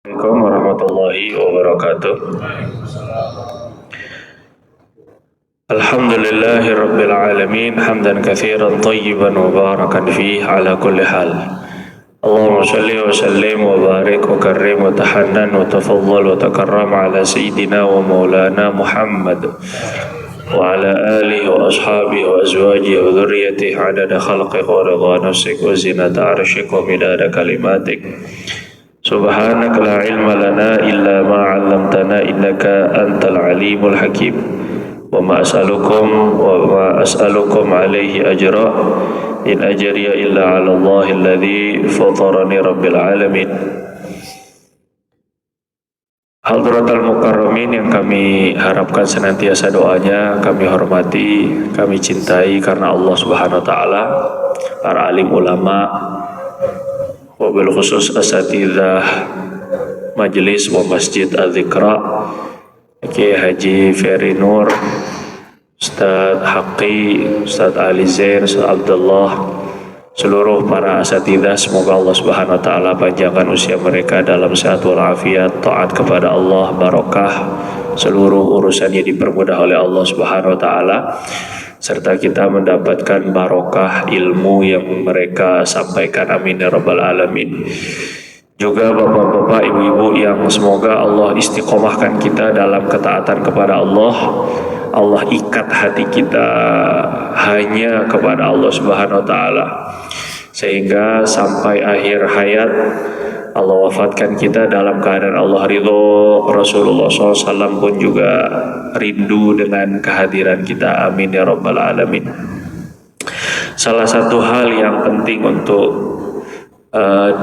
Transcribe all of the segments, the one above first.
Assalamualaikum warahmatullahi wabarakatuh. Alhamdulillahi rabbil alamin hamdan katsiran thayyiban mubarakan fih ala kulli hal. Allahumma shalli wa sallim wa barik wa karrim wa tahannan wa tafaddal wa takarram ala sayyidina wa maulana Muhammad wa ala alihi wa ashabihi wa azwajihi wa dhurriyyatihi adada khalqihi wa ridha nafsik wa zinata arsyik wa midada kalimatik. Subhanaka la ilma lana illa ma 'allamtana innaka antal alimul hakim. Wa ma as'alukum alaihi ajra in ajriya illa 'ala Allahi alladhi fatarani rabbil alamin. Hadratul mukarramin yang kami harapkan senantiasa doanya, kami hormati, kami cintai karena Allah Subhanahu wa taala, para alim ulama, wabil khusus asatidzah Majelis wa Masjid Al-Dzikra, Kiai Haji Ferry Nur, Ustadz Haqi, Ustadz Ali Zain, Ustadz Abdullah, seluruh para asatidzah, semoga Allah Subhanahu wa taala panjangkan usia mereka dalam sehat walafiat, taat kepada Allah, barokah, seluruh urusannya dipermudah oleh Allah Subhanahu wa taala, serta kita mendapatkan barokah ilmu yang mereka sampaikan, amin ya rabbal alamin. Juga bapak-bapak, ibu-ibu yang semoga Allah istiqomahkan kita dalam ketaatan kepada Allah. Allah ikat hati kita hanya kepada Allah Subhanahu wa taala, sehingga sampai akhir hayat Allah wafatkan kita dalam keadaan Allah ridho, Rasulullah SAW pun juga rindu dengan kehadiran kita, amin ya rabbal alamin. Salah satu hal yang penting untuk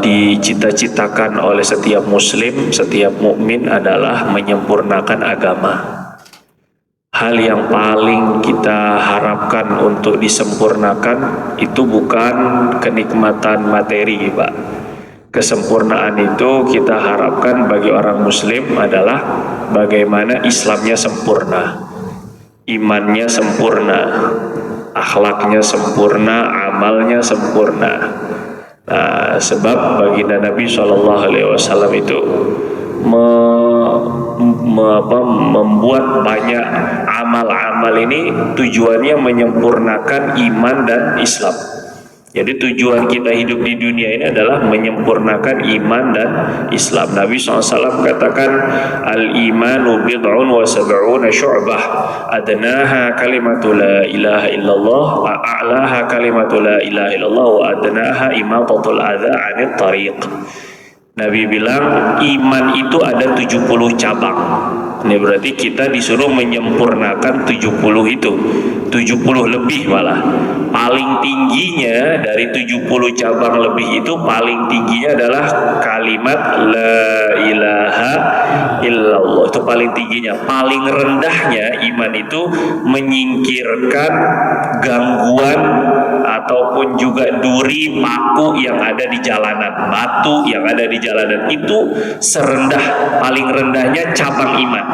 dicita-citakan oleh setiap muslim, setiap mukmin adalah menyempurnakan agama. Hal yang paling kita harapkan untuk disempurnakan itu bukan kenikmatan materi, Pak. Kesempurnaan itu kita harapkan bagi orang muslim adalah bagaimana Islamnya sempurna, imannya sempurna, akhlaknya sempurna, amalnya sempurna. Nah, sebab baginda Nabi SAW itu membuat banyak amal-amal ini tujuannya menyempurnakan iman dan Islam. Jadi tujuan kita hidup di dunia ini adalah menyempurnakan iman dan Islam. Nabi SAW katakan, al-imanu bid'un wa sab'una syu'bah, adnaha kalimatu la ilaha illallah, a'laha kalimatu la ilaha illallah, wa adnaha imatatul adha 'anit tariq. Nabi bilang iman itu ada 70 cabang. Ini berarti kita disuruh menyempurnakan 70 itu, 70 lebih malah. Paling tingginya dari 70 cabang lebih itu, paling tingginya adalah kalimat la ilaha illallah. Itu paling tingginya. Paling rendahnya iman itu menyingkirkan gangguan ataupun juga duri, paku yang ada di jalanan, batu yang ada di jalanan. Itu serendah, paling rendahnya cabang iman.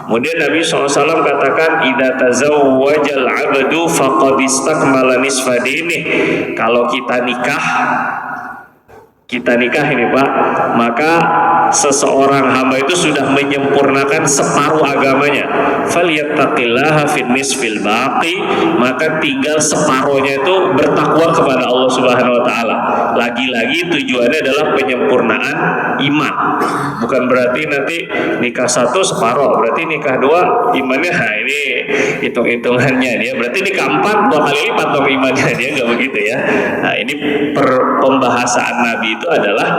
Kemudian Nabi SAW katakan, idza tazawwajal 'abdu faqad istakmala nisfa dinih. Kalau kita nikah ini Pak, maka seseorang hamba itu sudah menyempurnakan separuh agamanya. Falyattaqillaha fin nisfil baqi, maka tinggal separuhnya itu bertakwa kepada Allah Subhanahu wa taala. Lagi-lagi tujuannya adalah penyempurnaan iman. Bukan berarti nanti nikah satu separuh, berarti nikah dua imannya ini hitung-hitungannya dia. Berarti nikah 4 2 kali lipat dong imannya, dia enggak begitu ya. Nah, ini pembahasan Nabi itu adalah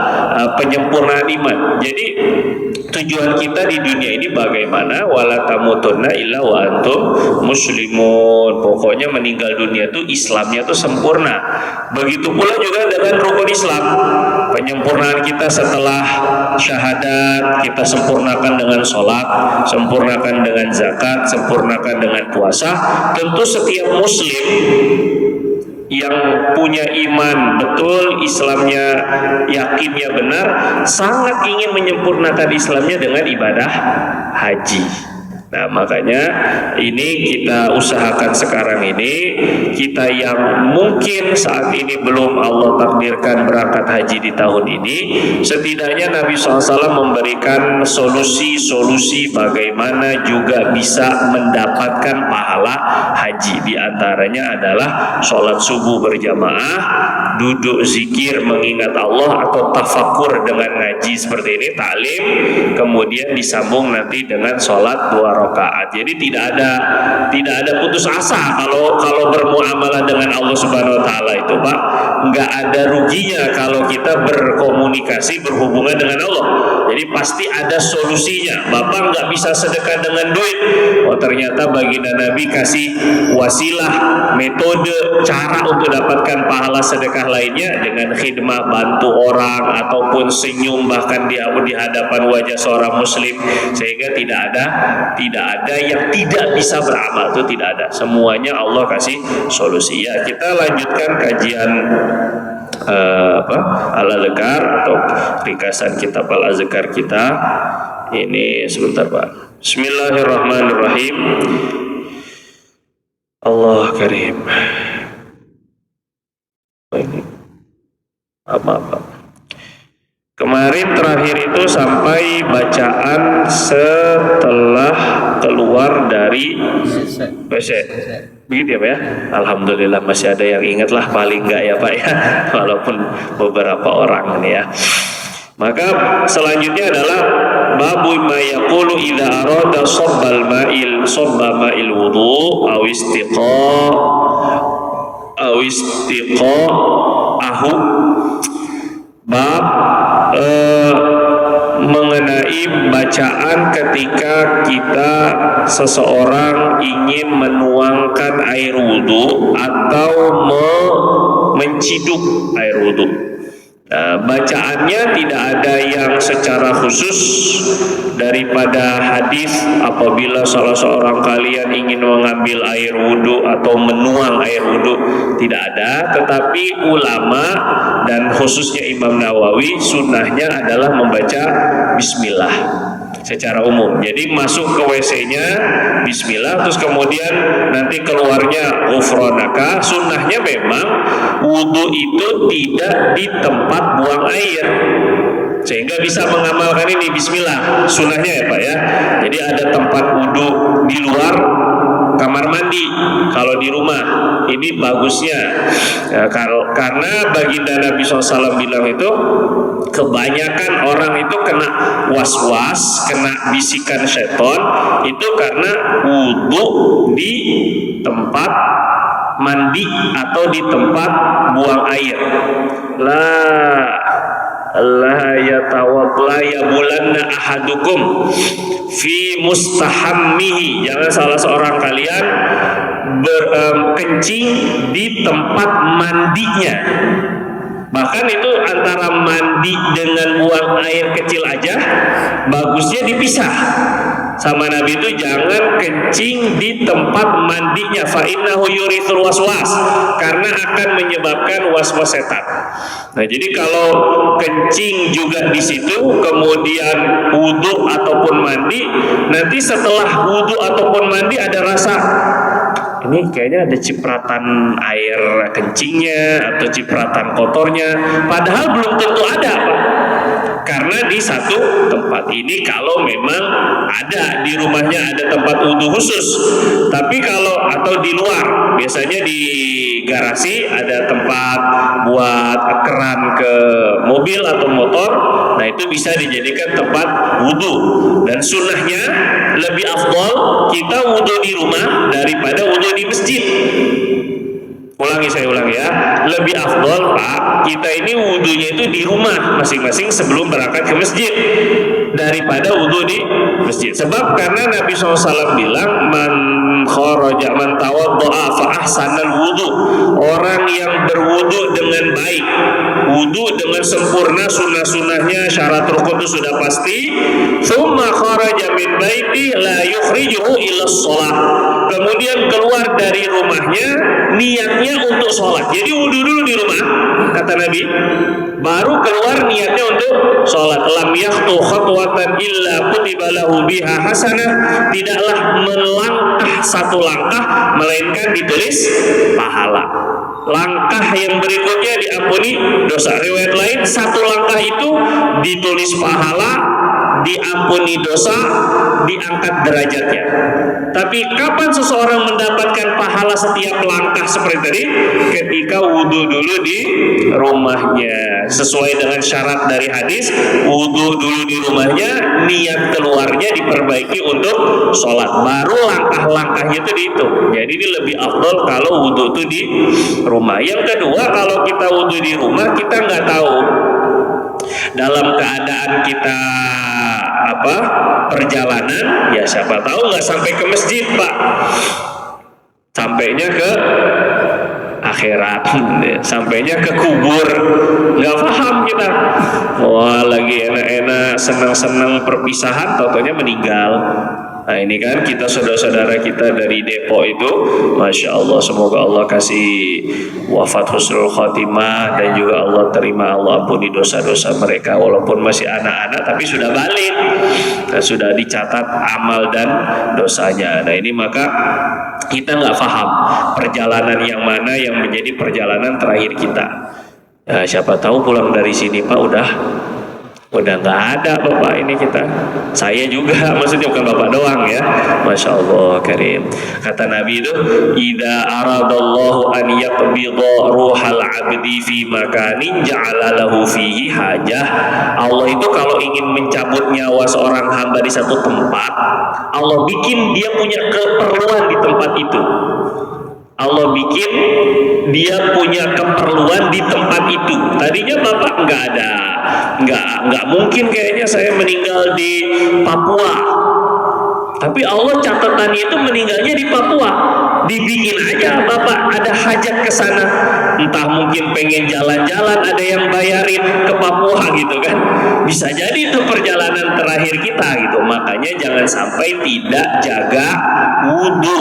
penyempurnaan iman. Jadi tujuan kita di dunia ini bagaimana, wala tamutunna illa wa antum muslimun. Pokoknya meninggal dunia itu Islamnya itu sempurna. Begitu pula juga dengan rukun Islam. Penyempurnaan kita setelah syahadat kita sempurnakan dengan sholat, sempurnakan dengan zakat, sempurnakan dengan puasa. Tentu setiap muslim yang punya iman betul, Islamnya yakinnya benar, sangat ingin menyempurnakan Islamnya dengan ibadah haji. Nah makanya ini kita usahakan sekarang ini, kita yang mungkin saat ini belum Allah takdirkan berangkat haji di tahun ini, setidaknya Nabi SAW memberikan solusi-solusi bagaimana juga bisa mendapatkan pahala haji. Di antaranya adalah sholat subuh berjamaah, duduk zikir mengingat Allah atau tafakur dengan ngaji seperti ini, taklim, kemudian disambung nanti dengan sholat 2 rakaat. Jadi tidak ada putus asa kalau bermuamalah dengan Allah Subhanahu wa taala itu, Pak. Enggak ada ruginya kalau kita berkomunikasi, berhubungan dengan Allah. Jadi pasti ada solusinya. Bapak enggak bisa sedekah dengan duit. Oh, ternyata baginda Nabi kasih wasilah, metode, cara untuk dapatkan pahala sedekah lainnya dengan khidmah, bantu orang ataupun senyum bahkan di hadapan wajah seorang muslim, sehingga tidak ada yang tidak bisa beramal, itu tidak ada, semuanya Allah kasih solusi. Ya, kita lanjutkan kajian Al-Azkar atau ringkasan kitab Al-Azkar kita ini. Sebentar Pak. Bismillahirrahmanirrahim. Allah Karim. Apa? Kemarin terakhir itu sampai bacaan setelah keluar dari WC. Begitu ya Pak ya? Alhamdulillah masih ada yang ingat lah, paling enggak ya Pak ya, walaupun beberapa orang nih ya. Maka selanjutnya adalah babu ma yaqulu idza arada sabbal ma'il wudu aw istiqa'ahu. Bab mengenai bacaan ketika seseorang ingin menuangkan air wudhu atau menciduk air wudhu. Bacaannya tidak ada yang secara khusus daripada hadis apabila salah seorang kalian ingin mengambil air wudhu atau menuang air wudhu, tidak ada. Tetapi ulama dan khususnya Imam Nawawi sunnahnya adalah membaca bismillah secara umum. Jadi masuk ke WC-nya bismillah, terus kemudian nanti keluarnya ghufranaka. Sunnahnya memang wudhu itu tidak di tempat buang air, sehingga bisa mengamalkan ini bismillah. Sunnahnya ya Pak ya. Jadi ada tempat wudhu di luar kamar mandi kalau di rumah, ini bagusnya ya, karena baginda Nabi SAW bilang itu kebanyakan orang itu kena was-was, kena bisikan setan itu karena wudhu di tempat mandi atau di tempat buang air. La yabulanna ahadukum fi mustahammihi. Jangan salah seorang kalian berkencing di tempat mandinya. Bahkan itu antara mandi dengan buang air kecil aja bagusnya dipisah. Sama Nabi itu jangan kencing di tempat mandinya, fa innahu yurithul waswas, karena akan menyebabkan waswas setan. Nah, jadi kalau kencing juga di situ, kemudian wudhu ataupun mandi, nanti setelah wudhu ataupun mandi ada rasa ini kayaknya ada cipratan air kencingnya atau cipratan kotornya, padahal belum tentu ada Pak. Karena di satu tempat ini kalau memang ada di rumahnya ada tempat wudhu khusus, tapi kalau atau di luar biasanya di garasi ada tempat buat keran ke mobil atau motor, nah itu bisa dijadikan tempat wudhu. Dan sunnahnya lebih afdol kita wudhu di rumah daripada wudhu di masjid. Saya ulangi ya, lebih afdol Pak kita ini wudhunya itu di rumah masing-masing sebelum berangkat ke masjid daripada wudhu di masjid. Sebab karena Nabi SAW bilang man tawaddo'a fa ahsanal wudhu, orang yang berwudhu dengan baik, wudhu dengan sempurna, sunnah-sunnahnya, syarat rukun itu sudah pasti, thumma kharaja min baiti la yukhrijuhu illa sholat, kemudian keluar dari rumahnya niatnya untuk sholat. Jadi wudhu dulu di rumah kata Nabi, baru keluar niatnya untuk sholat. Lam yakhtu khatwatan illa kutiba lahu biha hasanah, tidaklah melangkah satu langkah melainkan ditulis pahala. Langkah yang berikutnya diampuni dosa. Riwayat lain, satu langkah itu ditulis pahala, diampuni dosa, diangkat derajatnya. Tapi kapan seseorang mendapatkan pahala setiap langkah seperti tadi? Ketika wudhu dulu di rumahnya, sesuai dengan syarat dari hadis. Wudhu dulu di rumahnya, niat keluarnya diperbaiki untuk sholat, baru langkah-langkahnya itu dihitung. Jadi ini lebih afdol kalau wudhu itu di rumah. Yang kedua, kalau kita wudhu di rumah, kita nggak tahu dalam keadaan kita perjalanan, ya siapa tahu nggak sampai ke masjid, Pak, sampainya ke akhirat, sampainya ke kubur, nggak paham kita. Wah, lagi enak-enak senang-senang perpisahan, taunya meninggal. Nah ini kan kita saudara-saudara kita dari Depok itu, Masya Allah, semoga Allah kasih wafat husnul khotimah, dan juga Allah terima, Allah ampuni dosa-dosa mereka walaupun masih anak-anak tapi sudah balik, dan sudah dicatat amal dan dosanya. Nah ini maka kita nggak paham perjalanan yang mana yang menjadi perjalanan terakhir kita. Ya, siapa tahu pulang dari sini, Pak, udah nggak ada Bapak ini kita. Saya juga, maksudnya bukan Bapak doang ya. Masya Allah karim. Kata Nabi itu, idza aradallahu an yaqbidha ruhal abdi fi makanin ja'ala lahu fihi hajah. Allah itu kalau ingin mencabut nyawa seorang hamba di satu tempat, Allah bikin dia punya keperluan di tempat itu. Allah bikin dia punya keperluan di tempat itu. Tadinya Bapak nggak mungkin kayaknya saya meninggal di Papua. Tapi Allah catatannya itu meninggalnya di Papua. Dibikin aja Bapak ada hajat ke sana. Entah mungkin pengen jalan-jalan, ada yang bayarin ke Papua gitu kan. Bisa jadi itu perjalanan terakhir kita gitu. Makanya jangan sampai tidak jaga wudhu.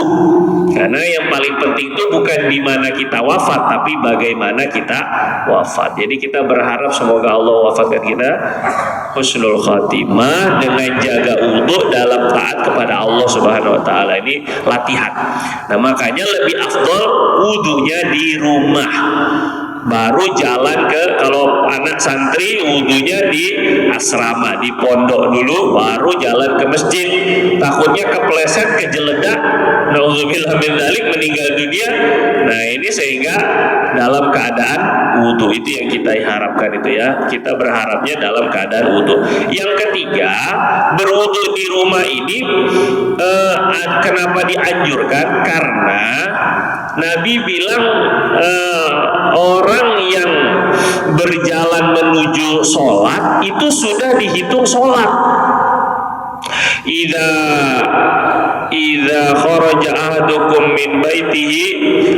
Karena yang paling penting itu bukan di mana kita wafat, tapi bagaimana kita wafat. Jadi kita berharap semoga Allah wafatkan kita husnul khatimah dengan jaga wudhu dalam taat kepada Allah Subhanahu wa taala. Ini latihan. Nah, makanya lebih afdol wudhunya di rumah. Baru jalan ke, kalau anak santri wudhunya di asrama, di pondok dulu, baru jalan ke masjid. Takutnya kepleset, kejeledak, nauzubillah min dzalik, meninggal dunia. Nah ini sehingga dalam keadaan wudhu itu yang kita harapkan itu ya. Kita berharapnya dalam keadaan wudhu. Yang ketiga, berwudhu di rumah ini kenapa dianjurkan? Karena Nabi bilang orang yang berjalan menuju sholat itu sudah dihitung sholat. Idza kharaja ahadukum min baitihi,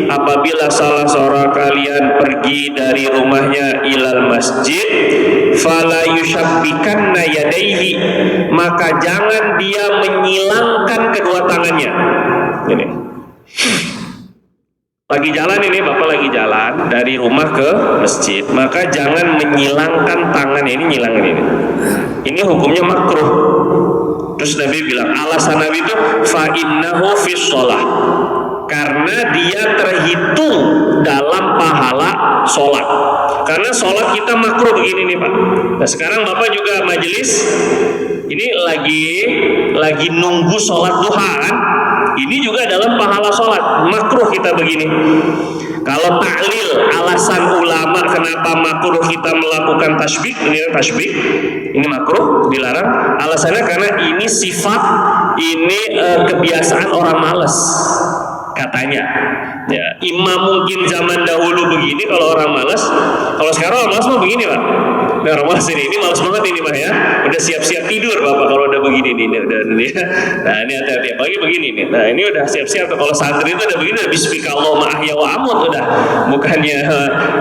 apabila salah seorang kalian pergi dari rumahnya ilal masjid, fala yushabbikanna yadaihi, maka jangan dia menyilangkan kedua tangannya. Ini lagi jalan ini, Bapak lagi jalan dari rumah ke masjid, maka jangan menyilangkan tangan ini, nyilangin ini. Ini hukumnya makruh. Terus Nabi bilang, alasan Nabi itu fa innahu fis shalah, karena dia terhitung dalam pahala sholat. Karena sholat kita makruh begini nih Pak. Nah sekarang Bapak juga majelis ini lagi nunggu sholat duha kan? Ini juga dalam pahala sholat, makruh kita begini. Kalau taklil, alasan ulama kenapa makruh kita melakukan tasbih, ini makruh, dilarang. Alasannya karena ini sifat, ini kebiasaan orang malas, katanya. Ya, imam mungkin zaman dahulu begini kalau orang malas. Kalau sekarang orang malas mah begini Pak. Nah, orang malas ini malas banget ini Pak ya. Udah siap-siap tidur Bapak kalau udah begini nih. Nah ini hati-hati pagi begini nih. Nah ini udah siap-siap. Kalau santri itu udah begini, udah bismillah ma'ahya wa amut udah. Bukannya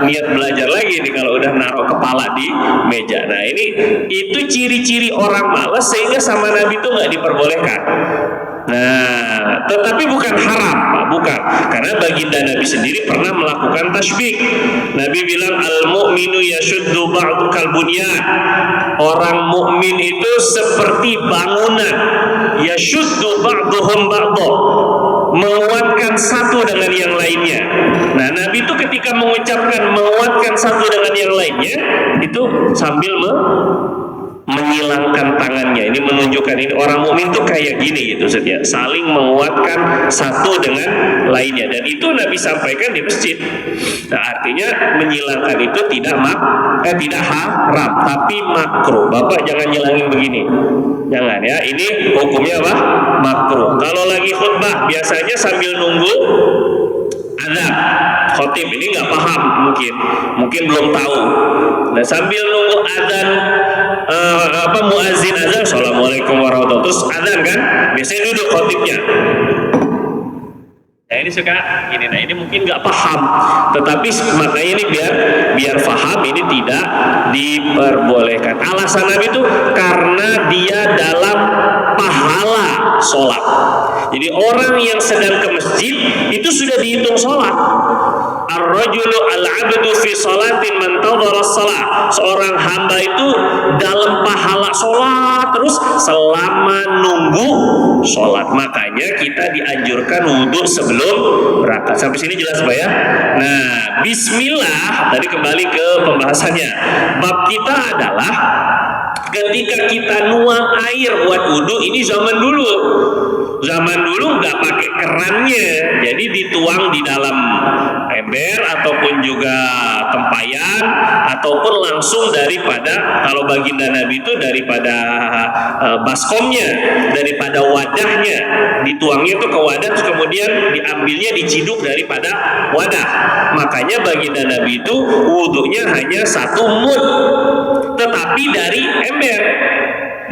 niat belajar lagi nih kalau udah naruh kepala di meja. Nah ini itu ciri-ciri orang malas sehingga sama Nabi itu nggak diperbolehkan. Nah, tetapi bukan haram, Pak, bukan. Karena baginda Nabi sendiri pernah melakukan tasbih. Nabi bilang al-mu'minu yashuddu ba'du kalbunyan. Orang mukmin itu seperti bangunan, yashuddu ba'duhum ba'du, menguatkan satu dengan yang lainnya. Nah, Nabi itu ketika mengucapkan menguatkan satu dengan yang lainnya, itu sambil menyilangkan tangannya. Ini menunjukkan ini orang mukmin tuh kayak gini gitu, setia saling menguatkan satu dengan lainnya, dan itu Nabi sampaikan di masjid. Nah, artinya menyilangkan itu tidak haram, tapi makruh. Bapak jangan nyilangin begini, jangan ya. Ini hukumnya apa? Makruh. Kalau lagi khutbah biasanya sambil nunggu azan, khotib ini nggak paham, mungkin belum tahu. Nah, sambil nunggu azan, muazin azan, assalamualaikum warahmatullahi wabarakatuh, terus azan kan, biasanya duduk khotibnya. Nah, ini suka ini, nah ini mungkin nggak paham, tetapi makanya ini biar paham, ini tidak diperbolehkan. Alasan Nabi itu karena dia dalam pahala sholat. Jadi orang yang sedang ke masjid itu sudah dihitung sholat. Ar-rajulu al-abdu fi sholatin man tadhara shalah. Seorang hamba itu dalam pahala sholat terus selama nunggu sholat. Makanya kita dianjurkan wudhu sebelum berangkat. Sampai sini jelas Pak ya? Nah, bismillah, tadi kembali ke pembahasannya. Bab kita adalah ketika kita nuang air buat wudhu, ini zaman dulu nggak pakai kerannya, jadi dituang di dalam ember ataupun juga tempayan, ataupun langsung daripada, kalau baginda Nabi itu daripada baskomnya, daripada wadahnya, dituangnya itu ke wadah, terus kemudian diambilnya, diciduk daripada wadah. Makanya baginda Nabi itu wudhunya hanya 1 mud, tetapi dari ember.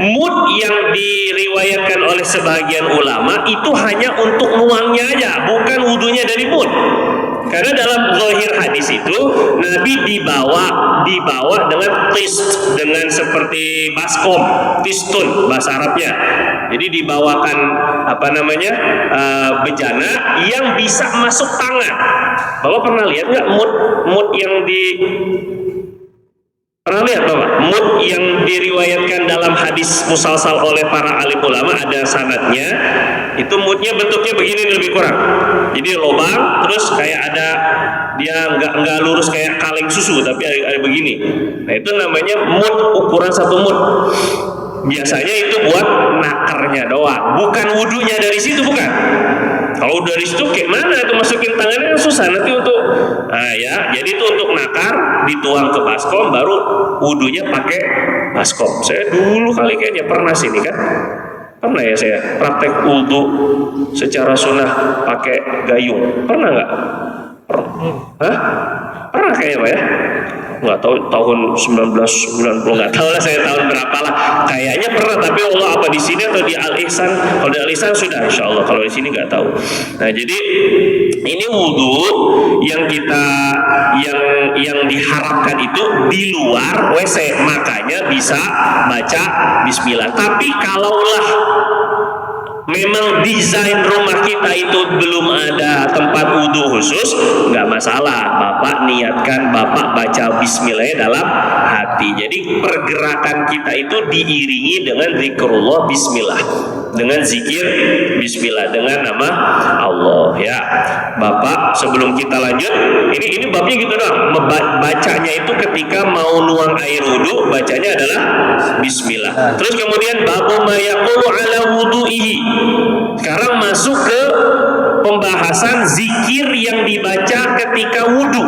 Mud yang diriwayatkan oleh sebagian ulama itu hanya untuk nuangnya aja, bukan wudhunya dari mud. Karena dalam zahir hadis itu Nabi dibawa dengan tist, dengan seperti baskom, tistun bahasa Arabnya. Jadi dibawakan bejana yang bisa masuk tangan. Bapak pernah lihat nggak mud yang pernah lihat Bapak? Mud yang diriwayatkan dalam hadis musalsal oleh para alim ulama, ada sanadnya. Itu mudnya bentuknya begini lebih kurang. Jadi lubang, terus kayak ada, dia nggak lurus kayak kaleng susu, tapi ada begini. Nah, itu namanya mud, ukuran 1 mud. Biasanya itu buat nakarnya doang, bukan wudhunya dari situ, bukan. Kalau dari situ kayak mana itu masukin tangannya, susah nanti untuk, nah ya, jadi itu untuk nakar, dituang ke baskom, baru wudhunya pakai baskom. Saya dulu kali kayaknya pernah sini kan, pernah ya saya praktek wudhu secara sunnah pakai gayung, pernah nggak? Hah? Pernah kayaknya Pak ya? Nggak tahu tahun 1990, nggak tahu lah saya tahun berapa lah. Kayaknya pernah, tapi Allah apa di sini atau di Al Ihsan? Kalau di Al Ihsan sudah, insya Allah. Kalau di sini nggak tahu. Nah, jadi ini wudhu yang yang diharapkan itu di luar WC, makanya bisa baca Bismillah. Tapi kalaulah memang desain rumah kita itu belum ada tempat wudhu khusus, nggak masalah. Bapak niatkan, Bapak baca Bismillah dalam hati. Jadi pergerakan kita itu diiringi dengan zikrullah Bismillah, dengan zikir Bismillah, dengan nama Allah ya. Bapak sebelum kita lanjut, ini babnya gitu dong. Bacanya itu ketika mau nuang air wudhu, bacanya adalah Bismillah. Terus kemudian babu ma yaqulu ala wudu'ihi. Sekarang masuk ke pembahasan zikir yang dibaca ketika wudhu.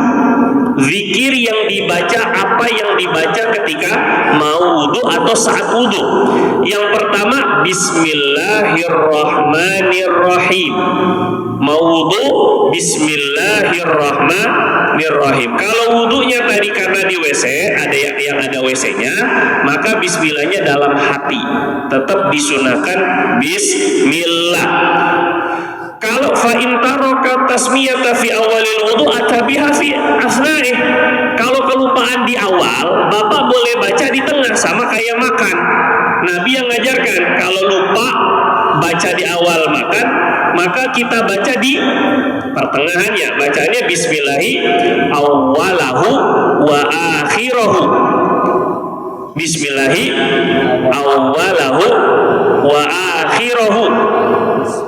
Zikir yang dibaca, apa yang dibaca ketika mau wudhu atau saat wudhu. Yang pertama, Bismillahirrahmanirrahim. Mau wudhu, Bismillahirrahmanirrahim. Kalau wudhunya tadi karena di WC, ada yang ada WC-nya, maka Bismillahnya dalam hati. Tetap disunahkan Bismillah. Kalau fa in taraka tasmiyata fi awalil wudu atabiha fi asna'ih. Kalau kelupaan di awal, Bapak boleh baca di tengah, sama kayak makan. Nabi yang ngajarkan kalau lupa baca di awal makan, maka kita baca di pertengahannya. Bacanya bismillahi awwalahu wa akhirahu. Bismillahi awwalahu wa akhirahu,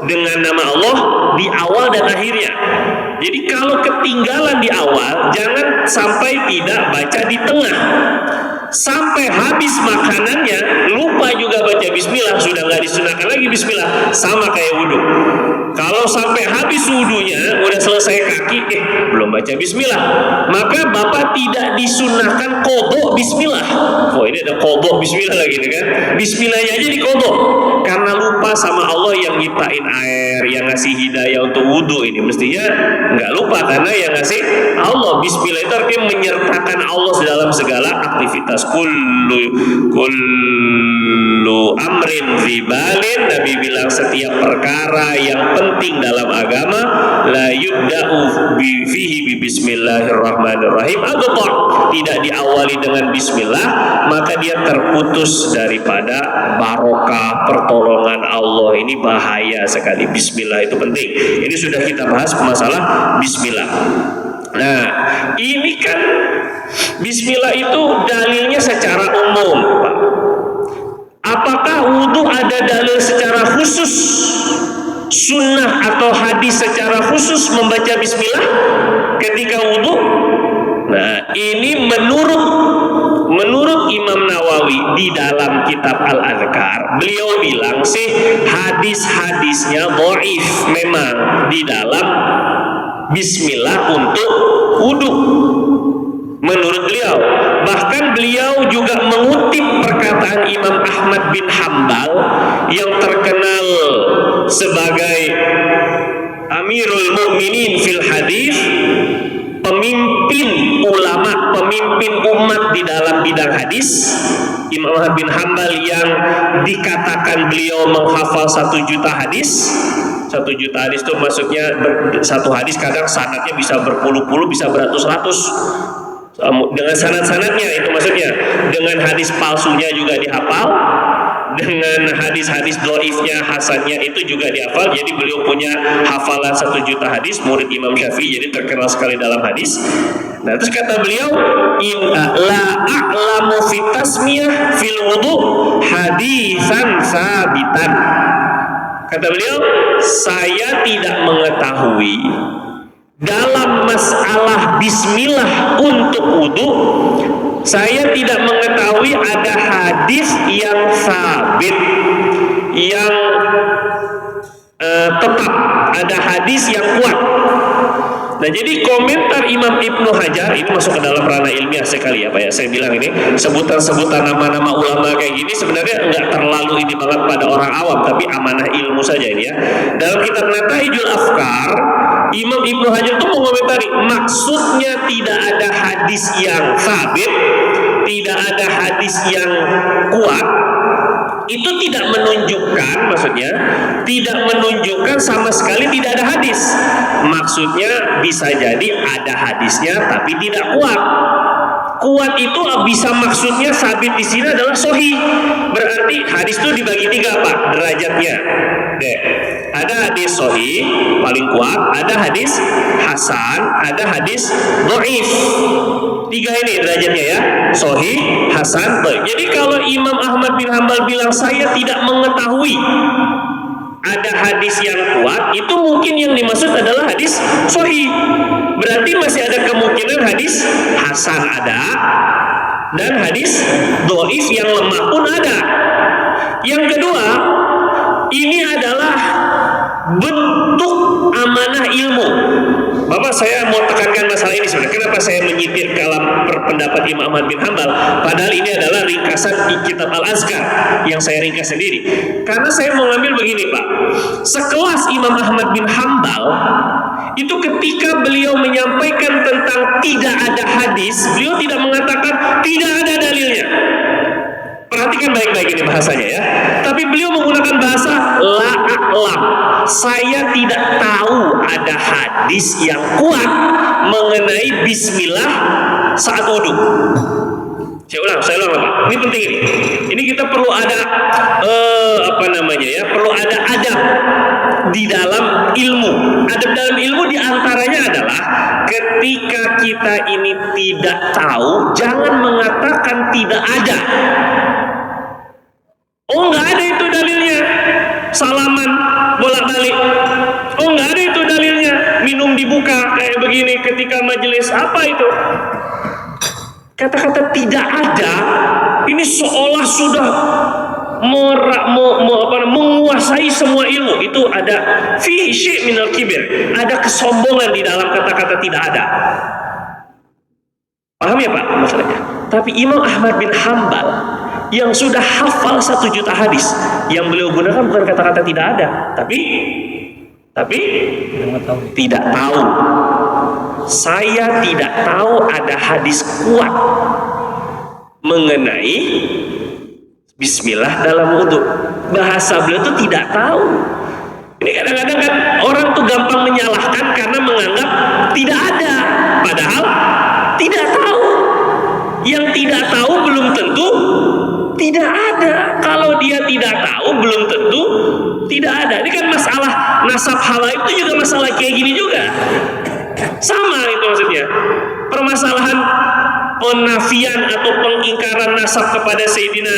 dengan nama Allah di awal dan akhirnya. Jadi kalau ketinggalan di awal, jangan sampai tidak baca di tengah. Sampai habis makanannya lupa juga baca bismillah, sudah nggak disunahkan lagi bismillah, sama kayak wudhu. Kalau sampai habis wudhunya udah selesai kaki belum baca bismillah, maka Bapak tidak disunahkan qodho bismillah. Oh, ini ada qodho bismillah lagi nih kan, bismillahnya aja di qodho karena lupa sama Allah yang nyiptain air, yang ngasih hidayah untuk wudhu. Ini mestinya nggak lupa karena yang ngasih Allah. Bismillah itu artinya menyertakan Allah dalam segala aktivitas. Kullu amrin zibalin, Nabi bilang setiap perkara yang penting dalam agama la yubda'u fihi bi bismillahirrahmanirrahim adha, tidak diawali dengan bismillah maka dia terputus daripada barokah pertolongan Allah. Ini bahaya sekali. Bismillah itu penting. Ini sudah kita bahas masalah bismillah. Nah, ini kan bismillah itu dalilnya secara umum, Pak. Apakah wudhu ada dalil secara khusus, sunnah atau hadis secara khusus membaca bismillah ketika wudhu? Nah, ini menurut Imam Nawawi di dalam kitab Al-Adhkar, beliau bilang sih hadis-hadisnya dhaif memang di dalam bismillah untuk wudhu. Menurut beliau, bahkan beliau juga mengutip perkataan Imam Ahmad bin Hambal yang terkenal sebagai Amirul Mukminin fil Hadis, pemimpin ulama, pemimpin umat di dalam bidang hadis. Imam Ahmad bin Hambal yang dikatakan beliau menghafal 1 juta hadis. 1 juta hadis itu maksudnya satu hadis kadang sanadnya bisa berpuluh-puluh, bisa beratus-ratus dengan sanad-sanadnya. Itu maksudnya dengan hadis palsunya juga dihafal, dengan hadis-hadis dhaifnya, hasannya itu juga dihafal. Jadi beliau punya hafalan 1 juta hadis, murid Imam Syafi'i, jadi terkenal sekali dalam hadis. Nah, terus kata beliau, la a'lamu fi tasmiyah fil wudu hadisan sabitan. Kata beliau, saya tidak mengetahui dalam masalah bismillah untuk wudhu, saya tidak mengetahui ada hadis yang sabit, yang tetap, ada hadis yang kuat. Nah, jadi komentar Imam Ibnu Hajar ini masuk ke dalam ranah ilmiah sekali ya Pak ya. Saya bilang ini sebutan-sebutan nama-nama ulama kayak gini sebenarnya enggak terlalu ini banget pada orang awam, tapi amanah ilmu saja ini ya. Dalam kitab Nataijul Afkar, Imam Ibnu Hajar itu mengomentari maksudnya tidak ada hadis yang sabit, tidak ada hadis yang kuat. Itu tidak menunjukkan, maksudnya tidak menunjukkan sama sekali tidak ada hadis. Maksudnya bisa jadi ada hadisnya tapi tidak kuat. Kuat itu bisa maksudnya sabit di sini adalah sahih. Berarti hadis itu dibagi 3 Pak derajatnya. Ada hadis sahih paling kuat, ada hadis hasan, ada hadis dhaif. 3 ini derajatnya ya, sahih, hasan, dhaif. Jadi kalau Imam Ahmad bin Hambal bilang saya tidak mengetahui ada hadis yang kuat, itu mungkin yang dimaksud adalah hadis sahih. Berarti masih ada kemungkinan hadis hasan ada dan hadis dhaif yang lemah pun ada. Yang kedua, ini adalah bentuk amanah ilmu. Bapak, saya mau tekankan masalah ini sebenarnya. Kenapa saya menyitir dalam pendapat Imam Ahmad bin Hambal? Padahal ini adalah ringkasan di kitab Al-Azkar yang saya ringkas sendiri. Karena saya mau ngambil begini Pak. Sekelas Imam Ahmad bin Hambal, itu ketika beliau menyampaikan tentang tidak ada hadis, beliau tidak mengatakan tidak ada dalilnya. Perhatikan baik-baik ini bahasanya ya. Tapi beliau menggunakan bahasa la a'lam. Saya tidak tahu ada hadis yang kuat mengenai bismillah saat wudhu. Saya ulang Pak. Ini penting ini. Ini kita perlu ada perlu ada adab di dalam ilmu. Adab dalam ilmu diantaranya adalah ketika kita ini tidak tahu, jangan mengatakan tidak ada. Oh, nggak ada itu dalilnya. Salaman bolak-balik. Oh, nggak ada itu dalilnya. Minum dibuka kayak begini ketika majelis. Apa itu? Kata-kata tidak ada ini seolah sudah menguasai semua ilmu. Itu ada fi syai' minal kibir. Ada kesombongan di dalam kata-kata tidak ada. Paham ya Pak masalahnya? Tapi Imam Ahmad bin Hambal yang sudah hafal 1 juta hadis, yang beliau gunakan bukan kata-kata tidak ada, tapi tidak tahu. Saya tidak tahu ada hadis kuat mengenai bismillah dalam wudhu. Bahasa beliau itu tidak tahu. Ini kadang-kadang kan orang tuh gampang menyalahkan karena menganggap tidak ada, padahal tidak tahu. Yang tidak tahu belum tentu tidak ada. Kalau dia tidak tahu belum tentu tidak ada. Ini kan masalah nasab hawaib itu juga masalah kayak gini juga. Sama itu maksudnya. Permasalahan penafian atau pengingkaran nasab kepada Sayyidina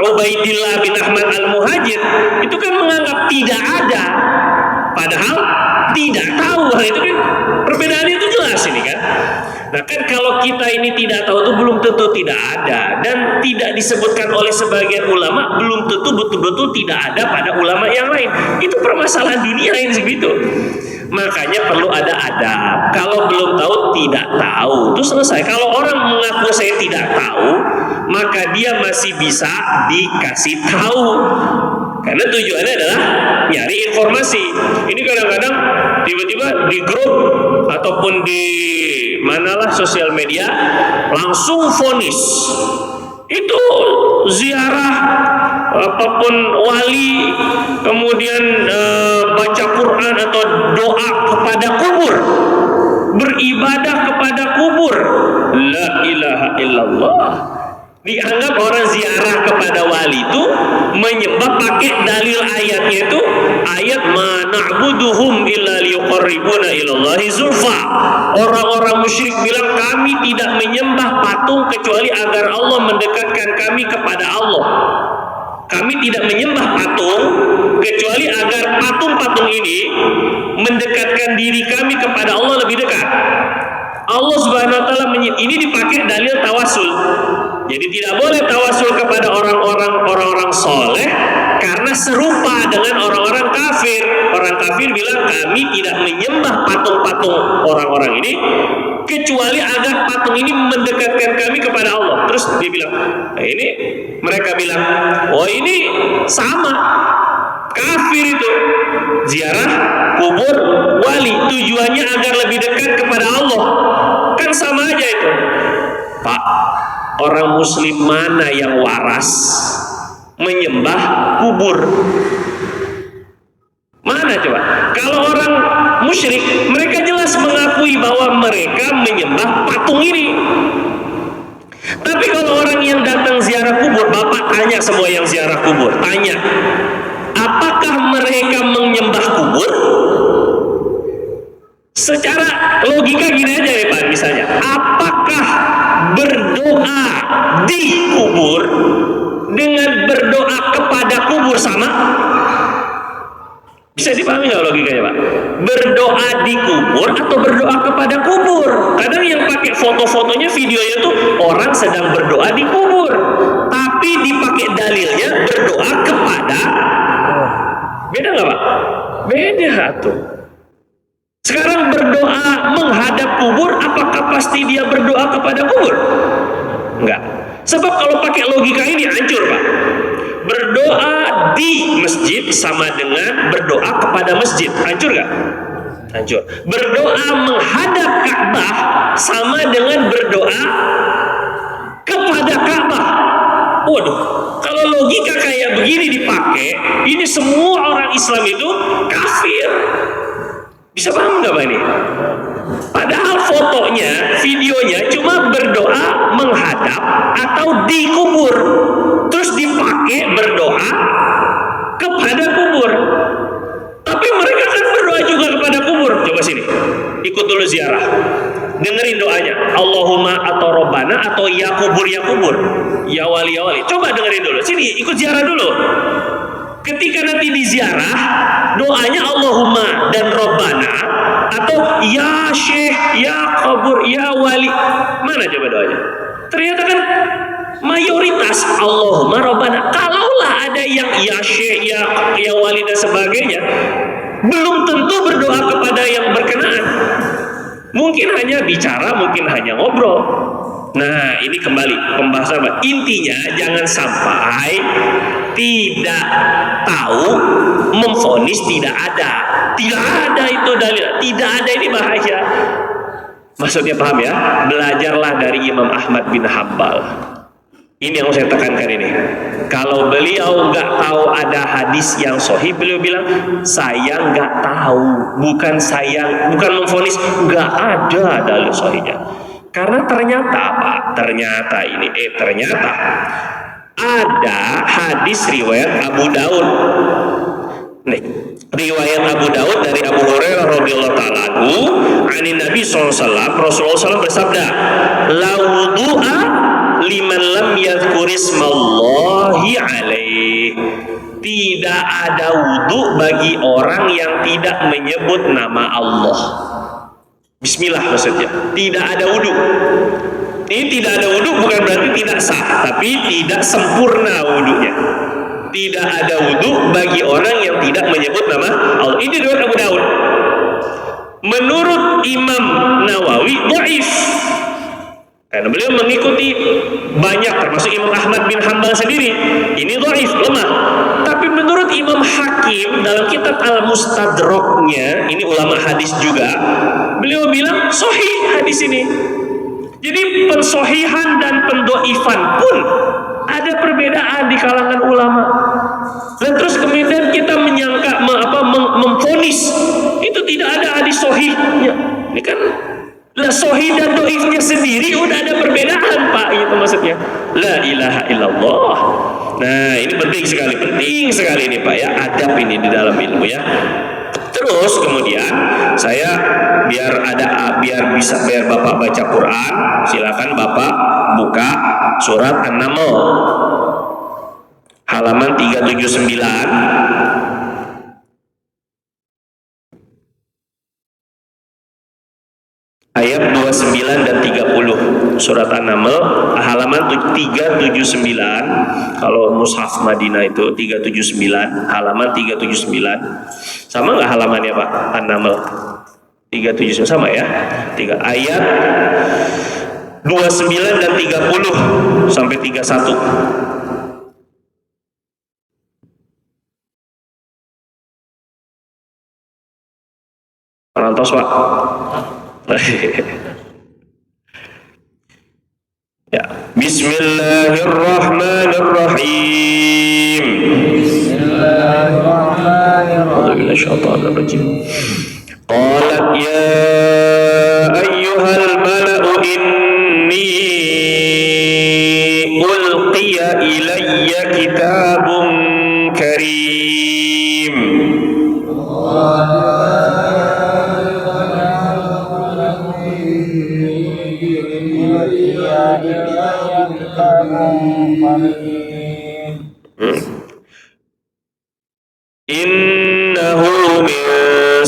Ubaidillah bin Ahmad al-Muhajir itu kan menganggap tidak ada, padahal tidak tahu. Itu kan perbedaannya itu jelas ini kan. Nah kan kalau kita ini tidak tahu itu belum tentu tidak ada, dan tidak disebutkan oleh sebagian ulama belum tentu betul-betul tidak ada pada ulama yang lain. Itu permasalahan dunia yang segitu. Makanya perlu ada adab. Kalau belum tahu tidak tahu itu selesai. Kalau orang mengaku saya tidak tahu, maka dia masih bisa dikasih tahu. Karena tujuannya adalah nyari informasi. Ini kadang-kadang tiba-tiba di grup ataupun di manalah sosial media langsung vonis. Itu ziarah apapun wali, kemudian baca Quran atau doa kepada kubur, beribadah kepada kubur. La ilaha illallah. Dianggap orang ziarah kepada wali itu menyembah pakai dalil ayatnya itu ayat ma na'buduhum illa liyuqarribuna ilallahi zulfa. Orang-orang musyrik bilang kami tidak menyembah patung kecuali agar Allah mendekatkan kami kepada Allah. Kami tidak menyembah patung kecuali agar patung-patung ini mendekatkan diri kami kepada Allah lebih dekat. Allah Subhanahu wa taala ini dipakai dalil tawasul. Jadi tidak boleh tawasul kepada orang-orang soleh karena serupa dengan orang-orang kafir. Orang kafir bilang kami tidak menyembah patung-patung orang-orang ini kecuali agar patung ini mendekatkan kami kepada Allah. Terus dia bilang, nah ini mereka bilang, oh ini sama. Kafir itu ziarah kubur wali tujuannya agar lebih dekat kepada Allah. Kan sama aja itu. Pak, orang muslim mana yang waras menyembah kubur? Mana coba? Kalau orang musyrik, mereka jelas mengakui bahwa mereka menyembah patung ini. Tapi kalau orang yang datang ziarah kubur, Bapak tanya semua yang ziarah kubur, tanya, apakah mereka menyembah kubur? Secara logika gini aja ya Pak, misalnya, apakah berdoa di kubur dengan berdoa kepada kubur sama? Bisa dipahami nggak logikanya Pak? Berdoa di kubur atau berdoa kepada kubur? Kadang yang pakai foto-fotonya, videonya tuh orang sedang berdoa di kubur, tapi dipakai dalilnya berdoa kepada. Beda nggak Pak? Beda tuh. Sekarang berdoa menghadap kubur, apakah pasti dia berdoa kepada kubur? Enggak. Sebab kalau pakai logika ini hancur Pak. Berdoa di masjid sama dengan berdoa kepada masjid. Hancur nggak? Hancur. Berdoa menghadap Ka'bah sama dengan berdoa kepada Ka'bah. Waduh, kalau logika kayak begini dipakai, ini semua orang Islam itu kafir. Bisa paham nggak Pak ini? Padahal fotonya, videonya cuma berdoa menghadap atau di kubur, terus dipakai berdoa kepada kubur. Tapi mereka kan berdoa juga kepada kubur. Coba sini, ikut dulu ziarah, dengerin doanya. Allahumma atau Robbana atau ya kubur ya wali ya wali. Coba dengerin dulu. Sini, ikut ziarah dulu. Ketika nanti diziarah, doanya Allahumma dan Robbana atau ya syekh, ya kubur, ya wali. Mana coba doanya? Ternyata kan mayoritas Allahumma Robbana. Kalaulah ada yang ya syekh, ya wali dan sebagainya, belum tentu berdoa kepada yang berkenaan. Mungkin hanya bicara, mungkin hanya ngobrol. Nah, ini kembali pembahasan. Intinya jangan sampai tidak tahu memvonis tidak ada. Tidak ada itu dalil. Tidak ada, ini bahaya. Maksudnya paham ya? Belajarlah dari Imam Ahmad bin Hambal. Ini yang saya tekankan ini. Kalau beliau nggak tahu ada hadis yang sahih, beliau bilang saya nggak tahu, bukan memvonis, nggak ada dalil sahihnya. Karena ternyata apa? Ternyata ada hadis riwayat Abu Daud. Nih, riwayat Abu Daud dari Abu Hurairah radhiyallahu taala anhu, ani Nabi SAW, Rasulullah SAW bersabda, la wudu'a liman lam yadhkurismallahi alaih. Tidak ada wudu bagi orang yang tidak menyebut nama Allah. Bismillah maksudnya. Tidak ada wudu. Ini tidak ada wudu bukan berarti tidak sah, tapi tidak sempurna wudunya. Tidak ada wudu bagi orang yang tidak menyebut nama Allah. Ini riwayat Abu Daud. Menurut Imam Nawawi dhaif. Karena beliau mengikuti banyak, termasuk Imam Ahmad bin Hambal sendiri. Ini dhaif, lemah. Tapi menurut Imam Hakim dalam kitab Al-Mustadraknya, ini ulama hadis juga, beliau bilang sahih hadis ini. Jadi pensohihan dan pendoifan pun ada perbedaan di kalangan ulama. Dan terus kemudian kita menyangka memvonis itu tidak ada hadis sahihnya. Ini kan lah sahih dan doifnya sendiri udah ada perbedaan Pak, itu maksudnya. La ilaha illallah. Nah, ini penting sekali ini Pak ya, adab ini di dalam ilmu ya. Terus kemudian saya biar Bapak baca Quran, silakan Bapak buka surat An-Naml halaman 379. Ayat 29 dan 30 surat An-Naml halaman 379. Kalau mushaf Madinah itu 379, halaman 379. Sama nggak halamannya Pak? An-Naml 379 sama ya? Ayat 29 dan 30 sampai 31. Parantos Pak. Ya, Bismillahirrahmanirrahim. Bismillahirrahmanirrahim. Qalat ya ayyuhal mala'u inni ulqiya ilayya kitabun karim. Innahu min